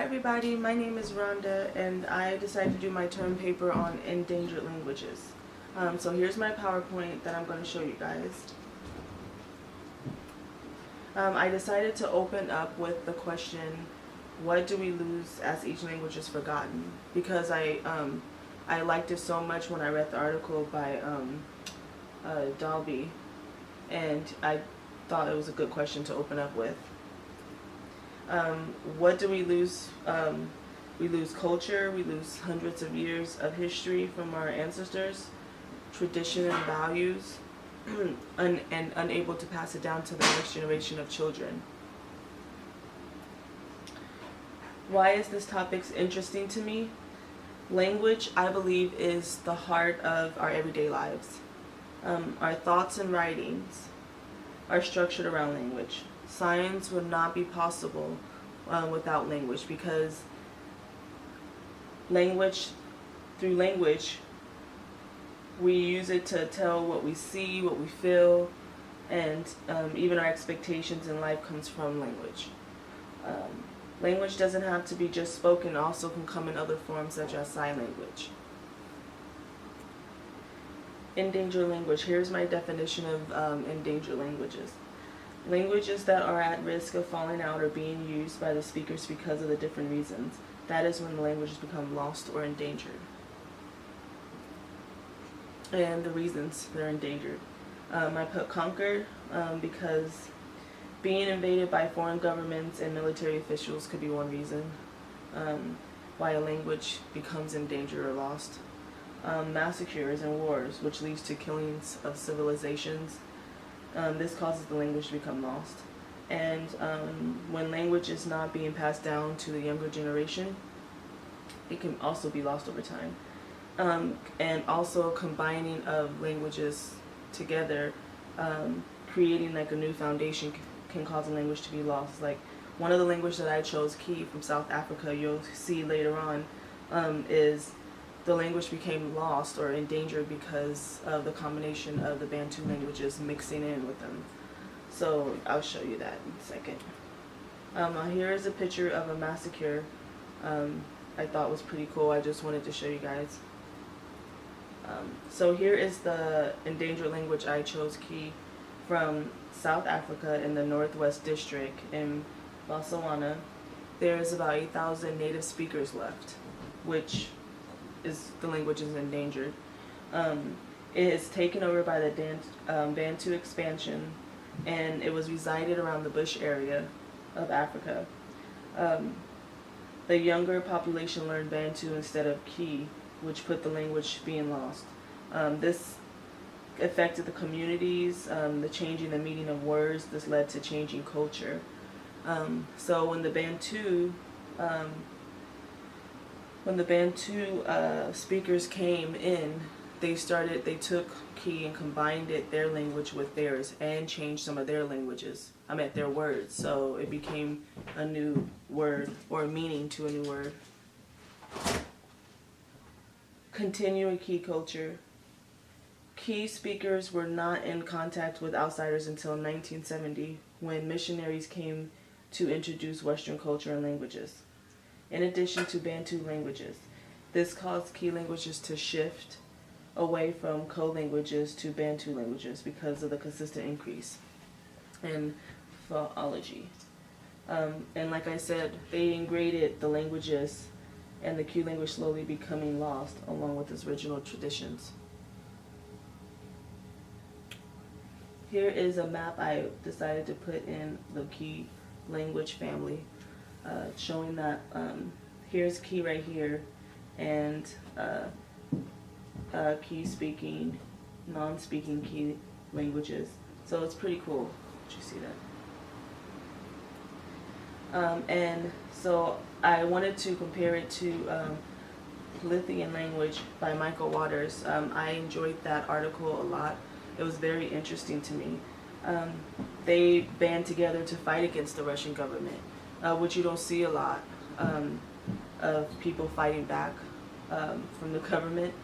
everybody, my name is Rhonda and I decided to do my term paper on endangered languages. So here's my PowerPoint that I'm going to show you guys. I decided to open up with the question, what do we lose as each language is forgotten? Because I liked it so much when I read the article by Dalby, and I thought it was a good question to open up with. What do we lose? We lose culture, we lose hundreds of years of history from our ancestors, tradition and values, and unable to pass it down to the next generation of children. Why is this topic interesting to me? Language, I believe, is the heart of our everyday lives. Our thoughts and writings are structured around language. Science would not be possible without language, because through language, we use it to tell what we see, what we feel, and even our expectations in life comes from language. Language doesn't have to be just spoken, also can come in other forms such as sign language. Endangered language. Here's my definition of endangered languages. Languages that are at risk of falling out or being used by the speakers because of the different reasons. That is when the languages become lost or endangered. And the reasons they're endangered. I put conquered because being invaded by foreign governments and military officials could be one reason why a language becomes endangered or lost. Massacres and wars, which leads to killings of civilizations. This causes the language to become lost. And when language is not being passed down to the younger generation, it can also be lost over time. And also combining of languages together, creating like a new foundation can cause a language to be lost. Like one of the languages that I chose, Key from South Africa, you'll see later on, is the language became lost or endangered because of the combination of the Bantu languages mixing in with them. So I'll show you that in a second. Here is a picture of a massacre I thought was pretty cool. I just wanted to show you guys. So here is the endangered language I chose, Key, from South Africa in the Northwest District in Botswana. There is about 8,000 native speakers left, which is the language is endangered. It is taken over by the Bantu expansion, and it was resided around the bush area of Africa. The younger population learned Bantu instead of Key, which put the language being lost. This affected the communities, the changing the meaning of words. This led to changing culture. So when the Bantu speakers came in, they took Key and combined their language with theirs and changed some of their their words. So it became a new word or meaning to a new word. Continuing Key culture. Key speakers were not in contact with outsiders until 1970, when missionaries came to introduce Western culture and languages. In addition to Bantu languages, this caused Key languages to shift away from co-languages to Bantu languages because of the consistent increase in phonology. And like I said, they ingraded the languages and the Key language slowly becoming lost along with its original traditions. Here is a map I decided to put in the Key language family, showing that here's Key right here, and Key speaking, non-speaking Key languages. So it's pretty cool. Did you see that? And so I wanted to compare it to Lithian language by Michael Waters. I enjoyed that article a lot. It was very interesting to me. They band together to fight against the Russian government, which you don't see a lot of people fighting back from the government.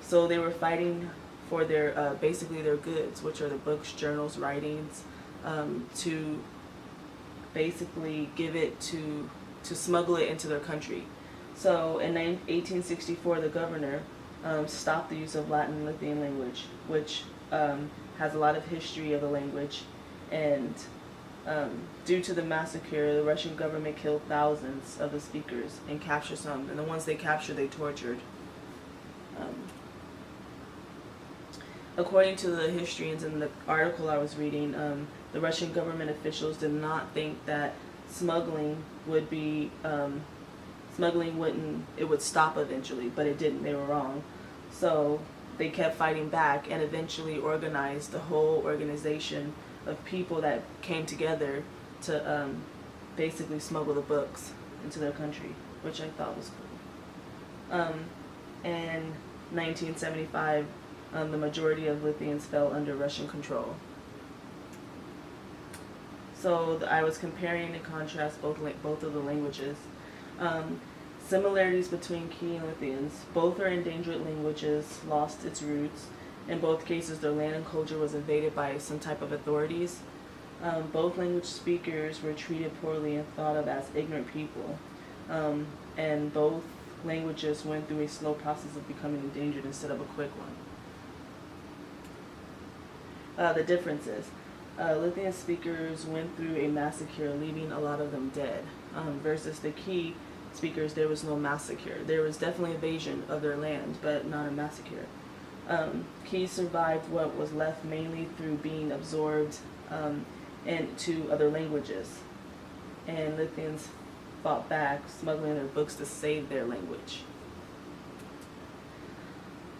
So they were fighting for their basically their goods, which are the books, journals, writings, to basically give it to to smuggle it into their country. So in 1864, the governor stopped the use of Latin and Lithuanian language, which has a lot of history of the language. And due to the massacre, the Russian government killed thousands of the speakers and captured some. And the ones they captured, they tortured. According to the historians in the article I was reading, the Russian government officials did not think that smuggling would be it would stop eventually, but it didn't. They were wrong. So they kept fighting back and eventually organized the whole organization of people that came together to basically smuggle the books into their country, which I thought was cool. In 1975, the majority of Lithuanians fell under Russian control. So I was comparing and contrast both of the languages. Similarities between Key and Lithuanians. Both are endangered languages, lost its roots. In both cases, their land and culture was invaded by some type of authorities. Both language speakers were treated poorly and thought of as ignorant people. And both languages went through a slow process of becoming endangered instead of a quick one. The differences. Lithuanian speakers went through a massacre, leaving a lot of them dead. Versus the Key speakers, there was no massacre. There was definitely invasion of their land, but not a massacre. Key survived what was left mainly through being absorbed into other languages. And Lithuanians fought back, smuggling their books to save their language.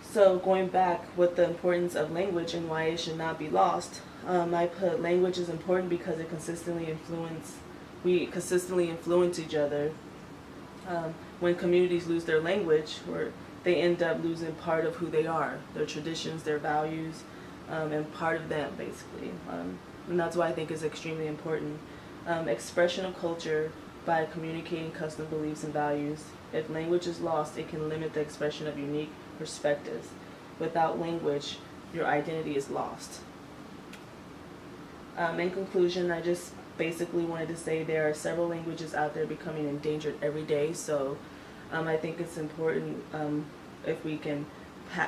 So going back with the importance of language and why it should not be lost, I put language is important because we consistently influence each other. When communities lose their language, or they end up losing part of who they are, their traditions, their values, and part of them, basically. And that's why I think it's extremely important. Expression of culture by communicating custom beliefs and values. If language is lost, it can limit the expression of unique perspectives. Without language, your identity is lost. In conclusion, I just basically wanted to say there are several languages out there becoming endangered every day, so I think it's important if we can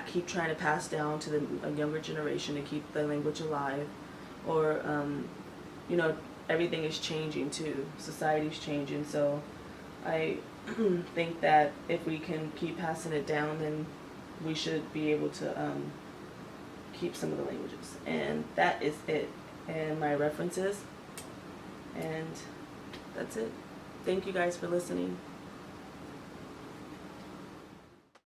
keep trying to pass down to the younger generation to keep the language alive, or everything is changing too. Society's changing, so I think that if we can keep passing it down, then we should be able to keep some of the languages. And that is it, and my references, and that's it. Thank you guys for listening.